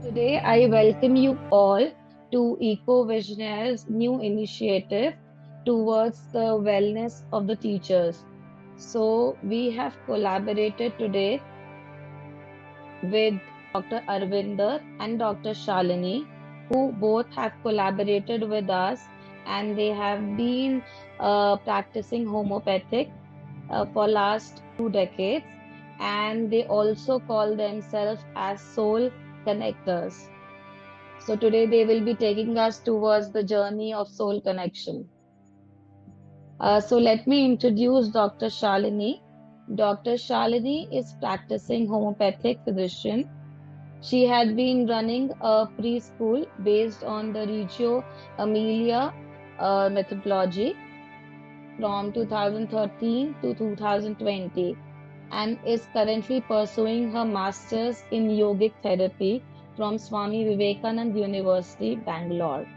Today, I welcome you all to Eco Visionaire's new initiative towards the wellness of the teachers. So, we have collaborated today with Dr. Arvinder and Dr. Shalini, who both have collaborated with us and they have been practicing homeopathic for last 2 decades, and they also call themselves as soul connectors. So today they will be taking us towards the journey of soul connection. So let me introduce Dr. Shalini. Dr. Shalini is practicing homeopathic physician. She had been running a preschool based on the Reggio Emilia methodology from 2013 to 2020 and is currently pursuing her master's in yogic therapy from Swami Vivekananda University, Bangalore.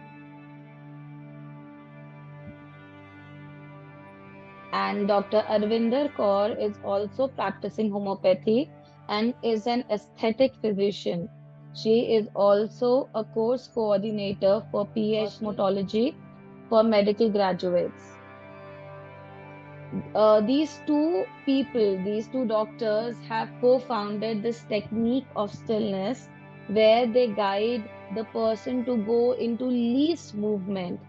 And Dr. Arvinder Kaur is also practicing homeopathy and is an aesthetic physician. She is also a course coordinator for PH Dermatology for medical graduates. These two doctors have co-founded this technique of stillness where they guide the person to go into least movement.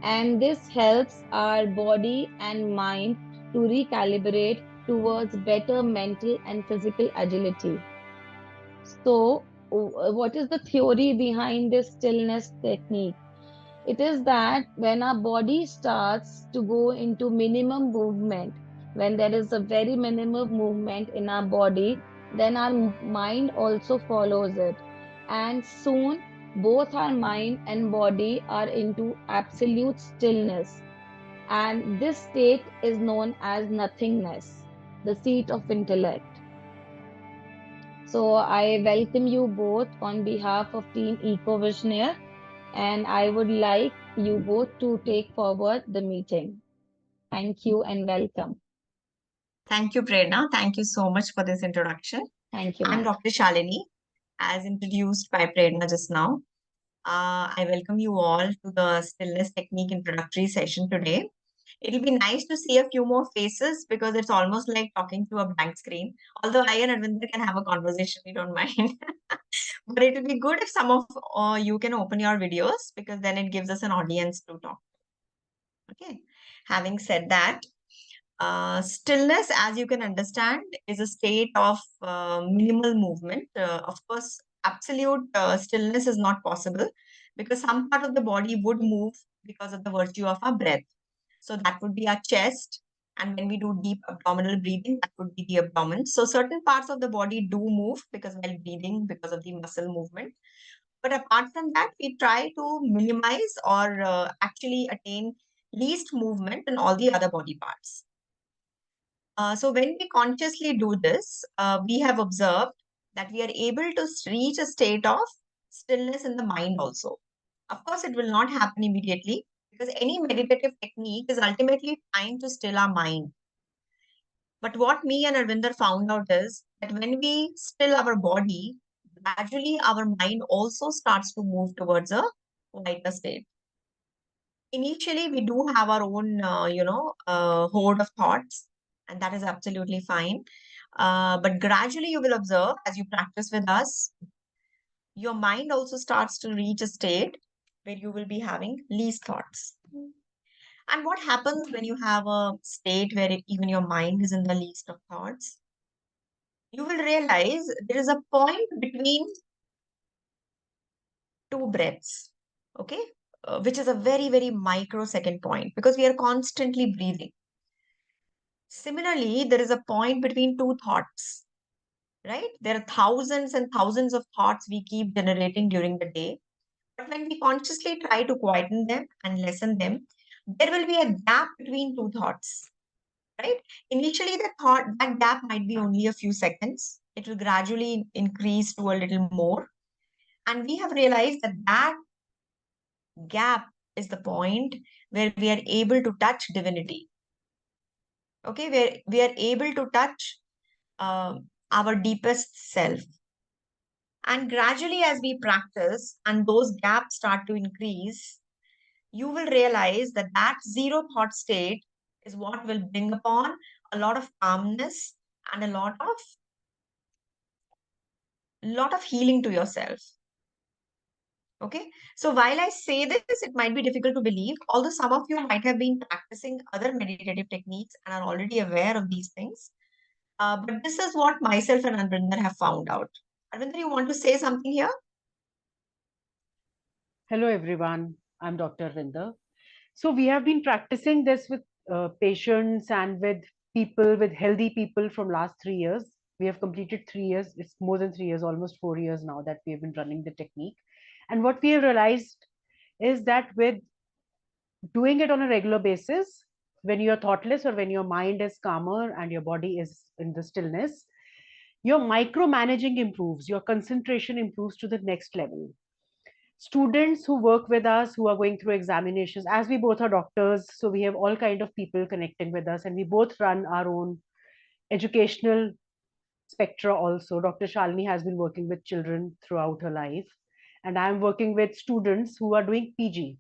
And this helps our body and mind to recalibrate towards better mental and physical agility. So, what is the theory behind this stillness technique? It is that when our body starts to go into minimum movement, when there is a very minimal movement in our body, then our mind also follows it. And soon, both our mind and body are into absolute stillness. And this state is known as nothingness, the seat of intellect. So I welcome you both on behalf of Team EcoVisionaire, and I would like you both to take forward the meeting. Thank you and welcome. Thank you, Prerna. Thank you so much for this introduction. Thank you, I'm ma'am. Dr. Shalini, as introduced by Prerna just now. I welcome you all to the Stillness Technique introductory session today. It'll be nice to see a few more faces because it's almost like talking to a blank screen. Although I and Arvinder can have a conversation, we don't mind. But it will be good if some of you can open your videos because then it gives us an audience to talk. Okay. Having said that, stillness, as you can understand, is a state of minimal movement. Of course, absolute stillness is not possible because some part of the body would move because of the virtue of our breath. So that would be our chest. And when we do deep abdominal breathing, that would be the abdomen. So certain parts of the body do move because while breathing, because of the muscle movement. But apart from that, we try to minimize or actually attain least movement in all the other body parts. So when we consciously do this, we have observed that we are able to reach a state of stillness in the mind also. Of course, it will not happen immediately because any meditative technique is ultimately trying to still our mind. But what me and Arvinder found out is that when we still our body, gradually our mind also starts to move towards a lighter state. Initially, we do have our own, horde of thoughts, and that is absolutely fine. But gradually, you will observe as you practice with us, your mind also starts to reach a state where you will be having least thoughts. And what happens when you have a state where even your mind is in the least of thoughts? You will realize there is a point between two breaths, okay? Which is a very, very microsecond point because we are constantly breathing. Similarly, there is a point between two thoughts, right? There are thousands and thousands of thoughts we keep generating during the day. But when we consciously try to quieten them and lessen them, there will be a gap between two thoughts, right? Initially, that gap might be only a few seconds. It will gradually increase to a little more. And we have realized that that gap is the point where we are able to touch divinity. Okay, where we are able to touch our deepest self. And gradually, as we practice and those gaps start to increase, you will realize that that zero thought state is what will bring upon a lot of calmness and a lot of healing to yourself. Okay. So while I say this, it might be difficult to believe, although some of you might have been practicing other meditative techniques and are already aware of these things. But this is what myself and Arvinder have found out. Arvinder, you want to say something here? Hello, everyone. I'm Dr. Arvinder. So, we have been practicing this with patients and with people, with healthy people from last 3 years. We have completed 3 years. It's more than 3 years, almost 4 years now that we have been running the technique. And what we have realized is that with doing it on a regular basis, when you're thoughtless or when your mind is calmer and your body is in the stillness, your micromanaging improves, your concentration improves to the next level. Students who work with us who are going through examinations, as we both are doctors, so we have all kind of people connecting with us, and we both run our own educational spectra also. Dr. Shalini has been working with children throughout her life, and I'm working with students who are doing PG.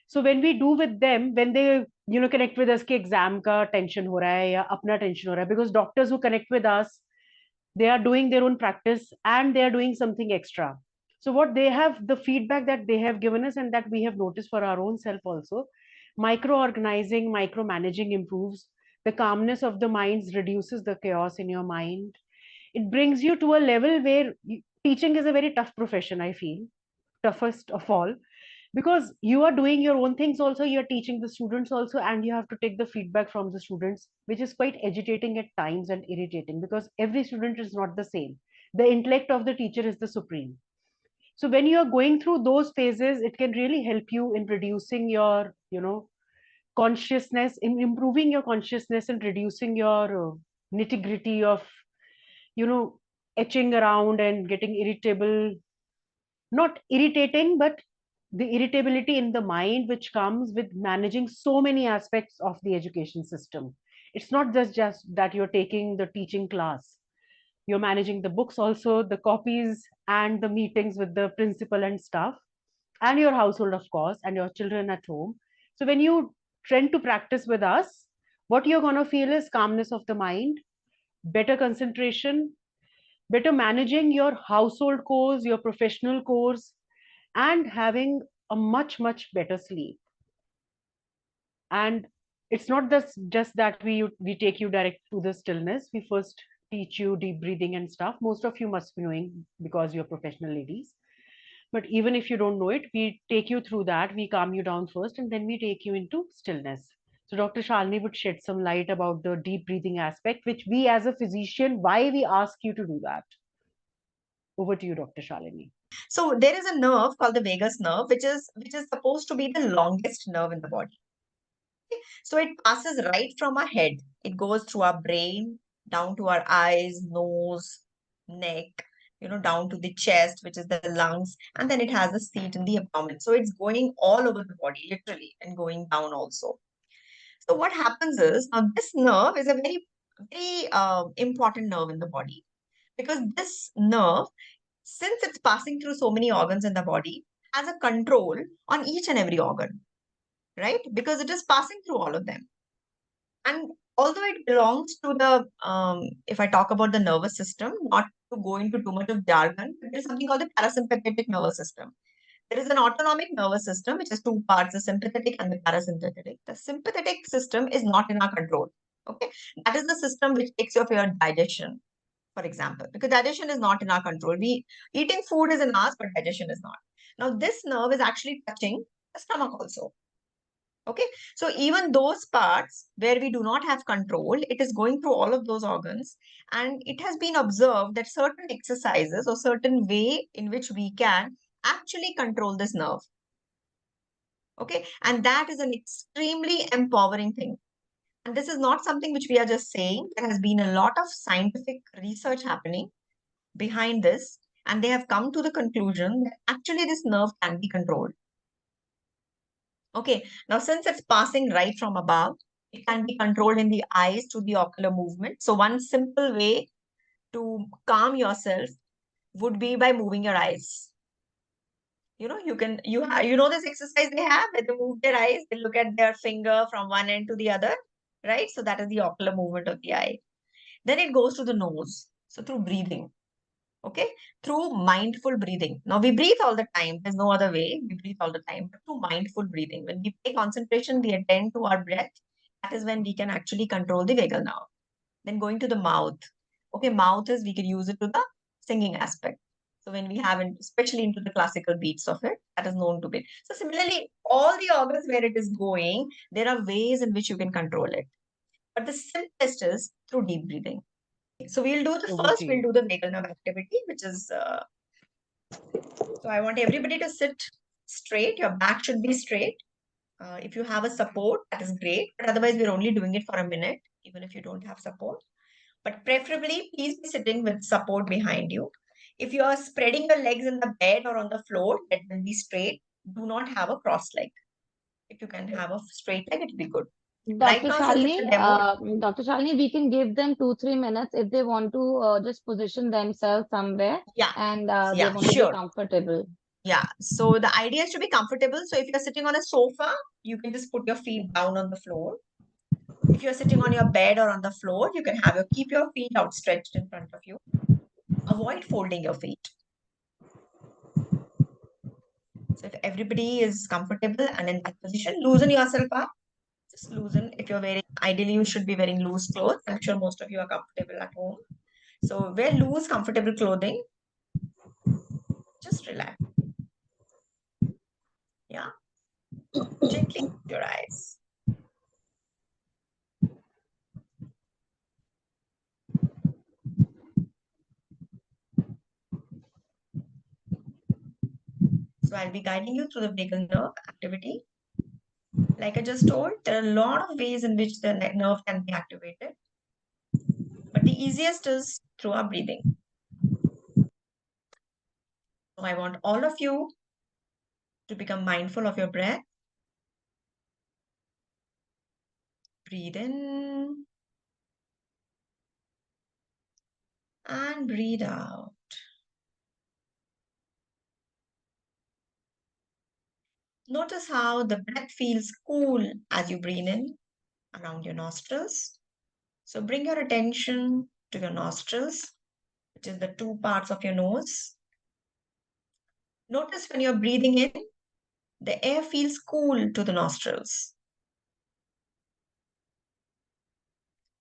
So when we do with them, when they connect with us कि exam का tension हो रहा है या अपना tension हो रहा है, because doctors who connect with us, they are doing their own practice and they are doing something extra. So what they have, the feedback that they have given us and that we have noticed for our own self also, micro organizing, micro managing improves the calmness of the minds, reduces the chaos in your mind. It brings you to a level where teaching is a very tough profession, I feel, toughest of all, because you are doing your own things also, you're teaching the students also, and you have to take the feedback from the students, which is quite agitating at times and irritating, because every student is not the same. The intellect of the teacher is the supreme. So when you are going through those phases, it can really help you in reducing your consciousness, in improving your consciousness and reducing your nitty gritty of you know etching around and getting irritable, not irritating, but the irritability in the mind which comes with managing so many aspects of the education system. It's not just that you're taking the teaching class, you're managing the books also, the copies and the meetings with the principal and staff, and your household, of course, and your children at home. So when you tend to practice with us, what you're going to feel is calmness of the mind, better concentration, better managing your household chores, your professional chores, and having a much better sleep. And it's not just that we take you direct to the stillness. We first teach you deep breathing and stuff. Most of you must be knowing because you're professional ladies. But even if you don't know it, we take you through that. We calm you down first, and then we take you into stillness. So Dr. Shalini would shed some light about the deep breathing aspect, which we as a physician, why we ask you to do that. Over to you, Dr. Shalini. So there is a nerve called the vagus nerve, which is supposed to be the longest nerve in the body. So it passes right from our head. It goes through our brain, down to our eyes, nose, neck, down to the chest, which is the lungs, and then it has a seat in the abdomen. So it's going all over the body, literally, and going down also. So what happens is, now this nerve is a very important nerve in the body, because this nerve, since it's passing through so many organs in the body, has a control on each and every organ, right? Because it is passing through all of them. And although it belongs to if I talk about the nervous system, not to go into too much of jargon, but there's something called the parasympathetic nervous system. There is an autonomic nervous system, which has two parts, the sympathetic and the parasympathetic. The sympathetic system is not in our control. Okay. That is the system which takes care of your digestion, for example, because digestion is not in our control. Eating food is in ours, but digestion is not. Now, this nerve is actually touching the stomach also. Okay, so even those parts where we do not have control, it is going through all of those organs, and it has been observed that certain exercises or certain way in which we can actually control this nerve. Okay, and that is an extremely empowering thing. And this is not something which we are just saying. There has been a lot of scientific research happening behind this, and they have come to the conclusion that actually this nerve can be controlled. Okay, now since it's passing right from above, it can be controlled in the eyes to the ocular movement. So one simple way to calm yourself would be by moving your eyes. You know, you know this exercise they have where they move their eyes, they look at their finger from one end to the other, right? So that is the ocular movement of the eye. Then it goes to the nose. So through breathing, okay? Through mindful breathing. Now we breathe all the time. There's no other way. We breathe all the time, but through mindful breathing. When we pay concentration, we attend to our breath. That is when we can actually control the vagal nerve. Then going to the mouth. Okay, mouth is we can use it to the singing aspect. So when we have, especially into the classical beats of it, that is known to be. So similarly, all the organs where it is going, there are ways in which you can control it. But the simplest is through deep breathing. So we'll do the Over to first, we'll you. do the vagal nerve activity, which is, so I want everybody to sit straight. Your back should be straight. If you have a support, that is great. But otherwise, we're only doing it for a minute, even if you don't have support. But preferably, please be sitting with support behind you. If you are spreading your legs in the bed or on the floor, let them be straight. Do not have a cross leg. If you can have a straight leg, it will be good. Right Dr. now, since it's Shalini, a demo, Dr. Shalini, we can give them 2-3 minutes if they want to just position themselves somewhere yeah, and they yeah, want to be sure. comfortable. Yeah. So the idea is to be comfortable. So if you're sitting on a sofa, you can just put your feet down on the floor. If you're sitting on your bed or on the floor, you can keep your feet outstretched in front of you. Avoid folding your feet. So if everybody is comfortable and in that position, loosen yourself up. Just loosen. If you're wearing, ideally you should be wearing loose clothes. I'm sure most of you are comfortable at home. So wear loose, comfortable clothing. Just relax. Yeah. Gently close your eyes. So I'll be guiding you through the vagal nerve activity. Like I just told, there are a lot of ways in which the nerve can be activated. But the easiest is through our breathing. So I want all of you to become mindful of your breath. Breathe in and breathe out. Notice how the breath feels cool as you breathe in around your nostrils. So bring your attention to your nostrils, which is the two parts of your nose. Notice when you're breathing in, the air feels cool to the nostrils.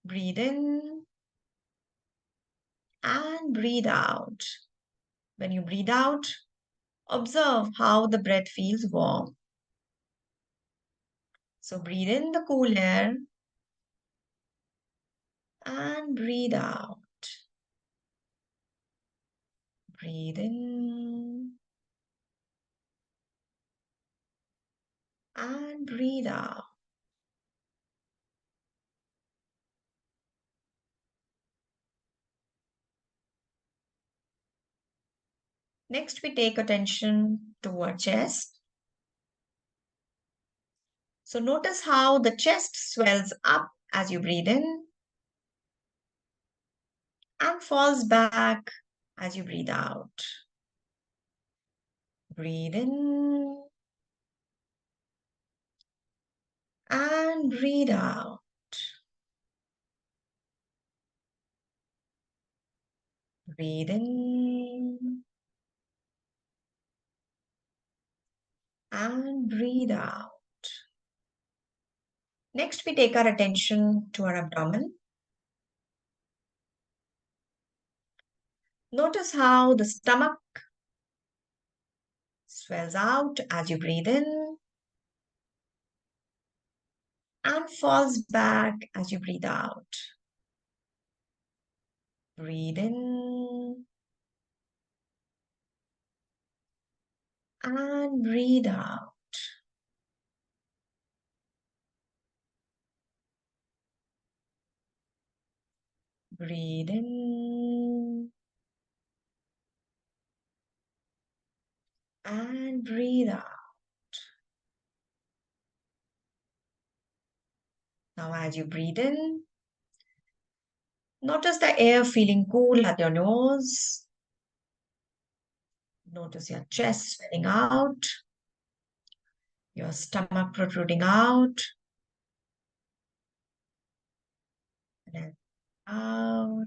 Breathe in and breathe out. When you breathe out, observe how the breath feels warm. So breathe in the cool air and breathe out. Breathe in and breathe out. Next, we take attention to our chest. So notice how the chest swells up as you breathe in and falls back as you breathe out. Breathe in and breathe out. Breathe in and breathe out. Next, we take our attention to our abdomen. Notice how the stomach swells out as you breathe in and falls back as you breathe out. Breathe in and breathe out. Breathe in and breathe out. Now, as you breathe in, notice the air feeling cool at your nose. Notice your chest swelling out, your stomach protruding out, and then out.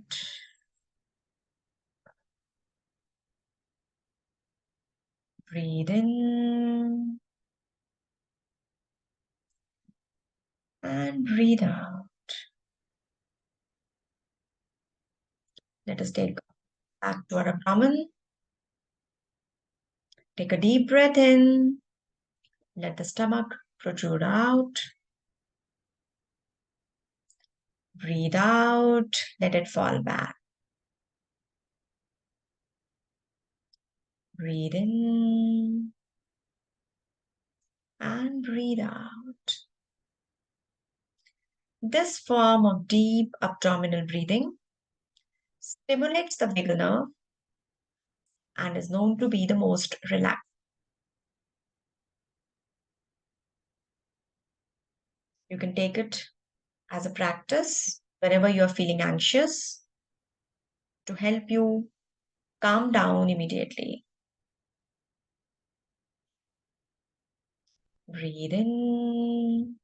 Breathe in and breathe out. Let us take back to our abdomen. Take a deep breath in. Let the stomach protrude out. Breathe out. Let it fall back. Breathe in and breathe out. This form of deep abdominal breathing stimulates the vagal nerve and is known to be the most relaxed. You can take it as a practice whenever you are feeling anxious to help you calm down immediately. Breathe in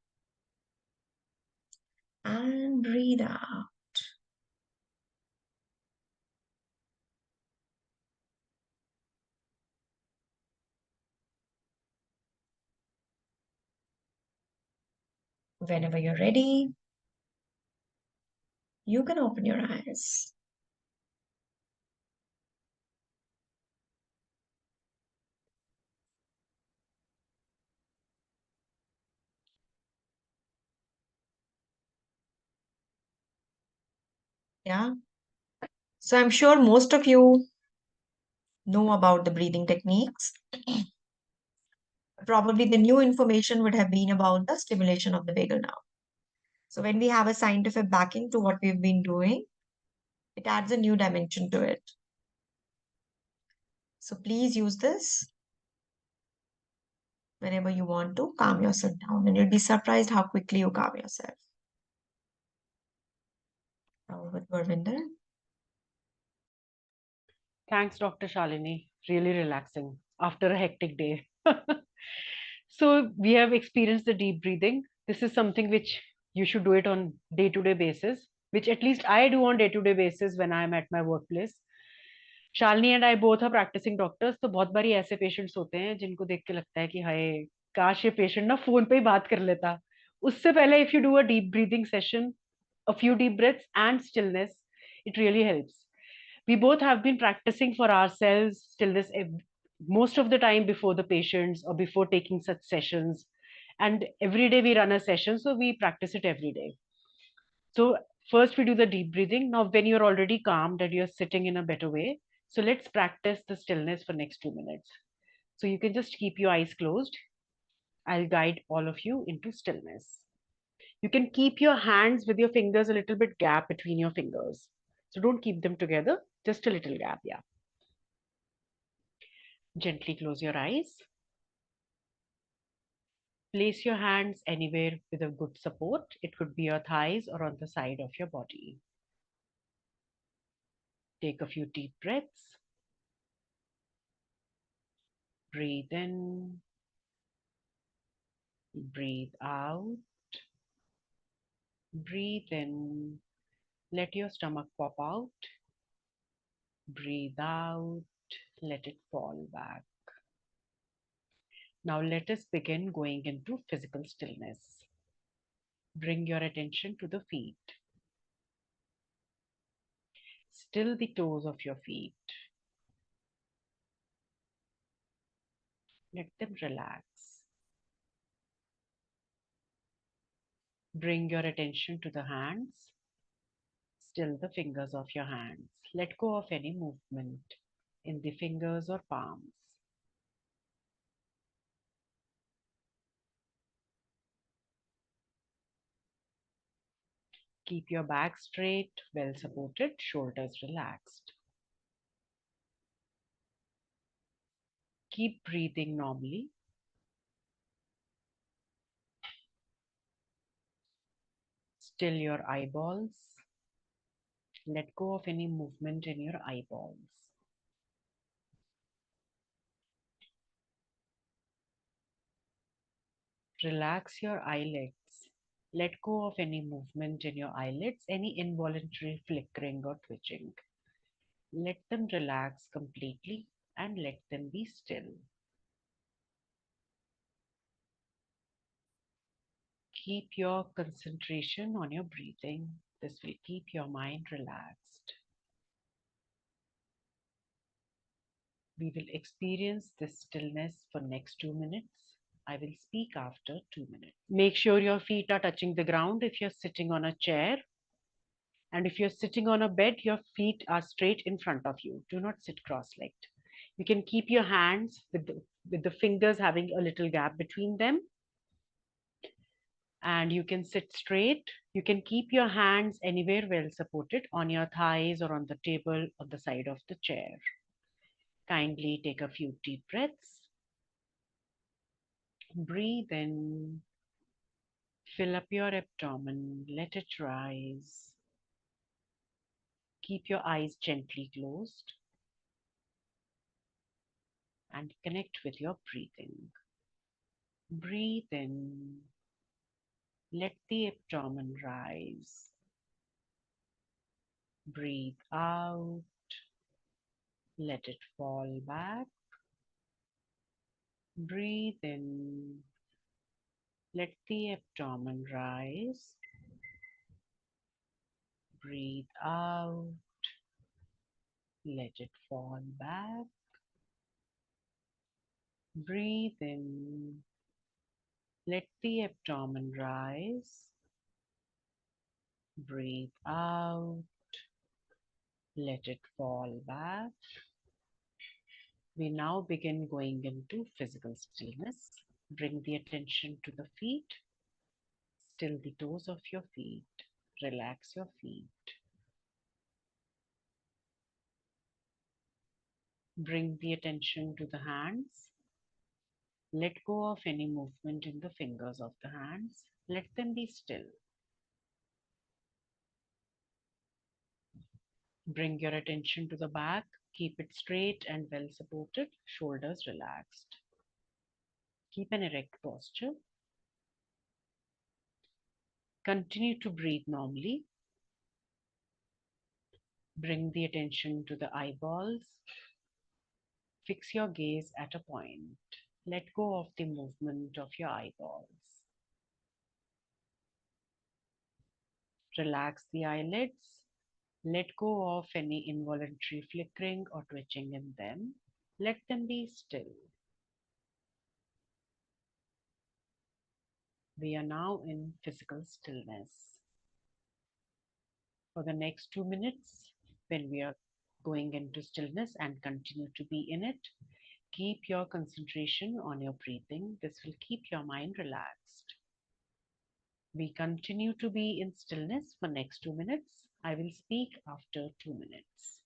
and breathe out. Whenever you're ready, you can open your eyes. Yeah. So I'm sure most of you know about the breathing techniques. Probably the new information would have been about the stimulation of the vagal nerve. So when we have a scientific backing to what we've been doing, it adds a new dimension to it. So please use this whenever you want to calm yourself down, and you'll be surprised how quickly you calm yourself. Over to Arvinder. Thanks, Dr. Shalini. Really relaxing after a hectic day. So we have experienced the deep breathing. This is something which you should do it on day-to-day basis, which at least I do on day-to-day basis when I'm at my workplace. Shalini and I both are practicing doctors तो बहुत बारी ऐसे patients होते हैं जिनको देख के लगता है कि हाय काश ये पेशेंट ना फोन पे ही बात कर लेता उससे पहले if you do a deep breathing session a few deep breaths and stillness it really helps we both have been practicing for ourselves stillness most of the time before the patients or before taking such sessions and every day we run a session so we practice it every day so first we do the deep breathing. Now when you're already calmed and you're sitting in a better way, so let's practice the stillness for next 2 minutes. So you can just keep your eyes closed. I'll guide all of you into stillness. You can keep your hands with your fingers a little bit gap between your fingers. So don't keep them together, just a little gap, yeah. Gently close your eyes. Place your hands anywhere with a good support. It could be your thighs or on the side of your body. Take a few deep breaths. Breathe in, breathe out, breathe in, let your stomach pop out, breathe out, let it fall back. Now let us begin going into physical stillness. Bring your attention to the feet. Still the toes of your feet. Let them relax. Bring your attention to the hands. Still the fingers of your hands. Let go of any movement in the fingers or palms. Keep your back straight, well supported, shoulders relaxed. Keep breathing normally. Still your eyeballs. Let go of any movement in your eyeballs. Relax your eyelids. Let go of any movement in your eyelids, any involuntary flickering or twitching. Let them relax completely and let them be still. Keep your concentration on your breathing. This will keep your mind relaxed. We will experience this stillness for next 2 minutes. I will speak after 2 minutes. Make sure your feet are touching the ground if you're sitting on a chair. And if you're sitting on a bed, your feet are straight in front of you. Do not sit cross-legged. You can keep your hands with the fingers having a little gap between them. And you can sit straight. You can keep your hands anywhere well supported on your thighs or on the table or the side of the chair. Kindly take a few deep breaths. Breathe in. Fill up your abdomen. Let it rise. Keep your eyes gently closed and connect with your breathing. Breathe in. Let the abdomen rise. Breathe out. Let it fall back. Breathe in. Let the abdomen rise. Breathe out. Let it fall back. Breathe in. Let the abdomen rise. Breathe out. Let it fall back. We now begin going into physical stillness. Bring the attention to the feet. Still the toes of your feet. Relax your feet. Bring the attention to the hands. Let go of any movement in the fingers of the hands. Let them be still. Bring your attention to the back. Keep it straight and well supported. Shoulders relaxed. Keep an erect posture. Continue to breathe normally. Bring the attention to the eyeballs. Fix your gaze at a point. Let go of the movement of your eyeballs. Relax the eyelids. Let go of any involuntary flickering or twitching in them. Let them be still. We are now in physical stillness. For the next 2 minutes, when we are going into stillness and continue to be in it, keep your concentration on your breathing. This will keep your mind relaxed. We continue to be in stillness for next 2 minutes. I will speak after 2 minutes.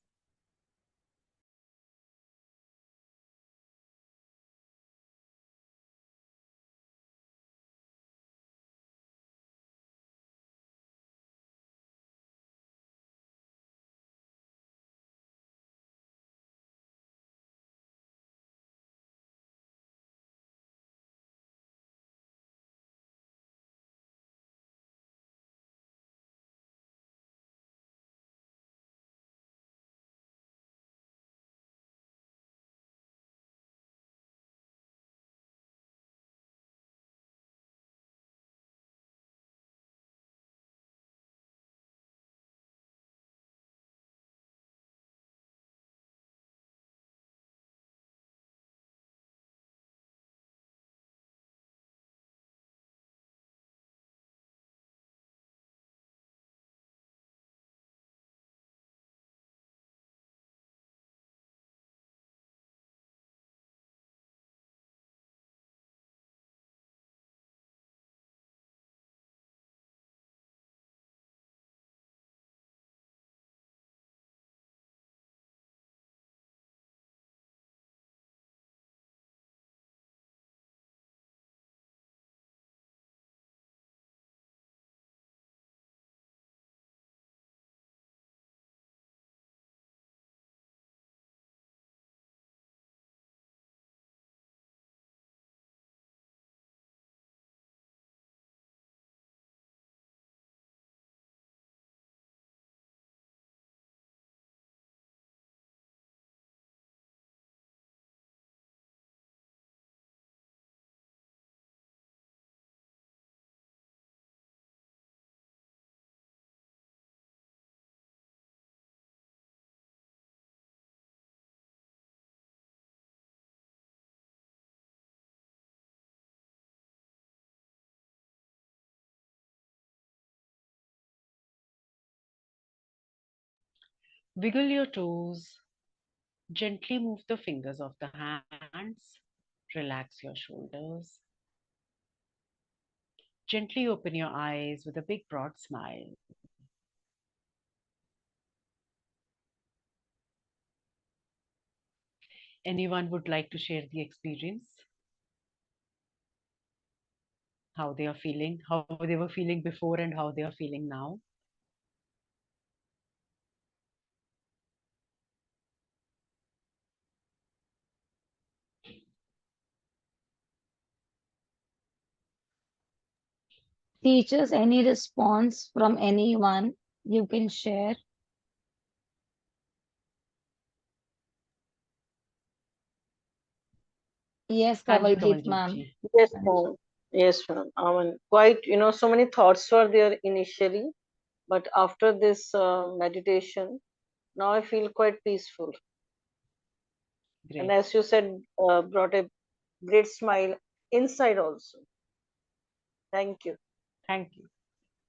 Wiggle your toes, gently move the fingers of the hands, relax your shoulders. Gently open your eyes with a big broad smile. Anyone would like to share the experience? How they are feeling, how they were feeling before, and how they are feeling now? Teachers, any response from anyone you can share? Yes, Haan ji, Kawaljeet Kamaljeet ma'am. ji. Yes, ma'am. Yes, ma'am. I mean, quite, so many thoughts were there initially, but after this meditation, now I feel quite peaceful. And Great. as you said, brought a great smile inside also. Thank you. Thank you.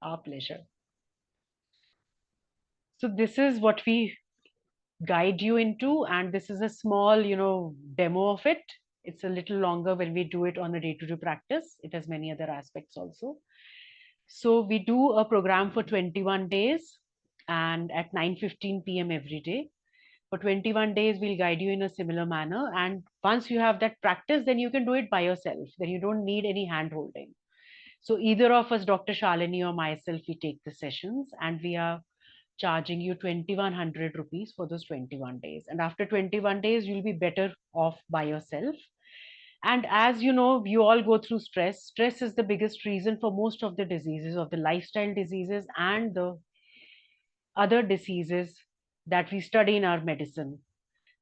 Our pleasure. So this is what we guide you into, and this is a small, demo of it. It's a little longer when we do it on a day-to-day practice. It has many other aspects also. So we do a program for 21 days and at 9:15 p.m. every day. For 21 days, we'll guide you in a similar manner. And once you have that practice, then you can do it by yourself. Then you don't need any hand holding. So either of us, Dr. Shalini or myself, we take the sessions, and we are charging you 2100 rupees for those 21 days. And after 21 days, you'll be better off by yourself. And as you know, you all go through stress. Stress is the biggest reason for most of the diseases, of the lifestyle diseases and the other diseases that we study in our medicine.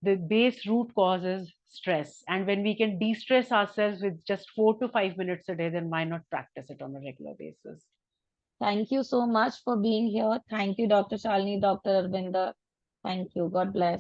The base root cause is stress. And when we can de stress ourselves with just 4 to 5 minutes a day, then why not practice it on a regular basis? Thank you so much for being here. Thank you, Dr. Shalini, Dr. Arvinder. Thank you. God bless.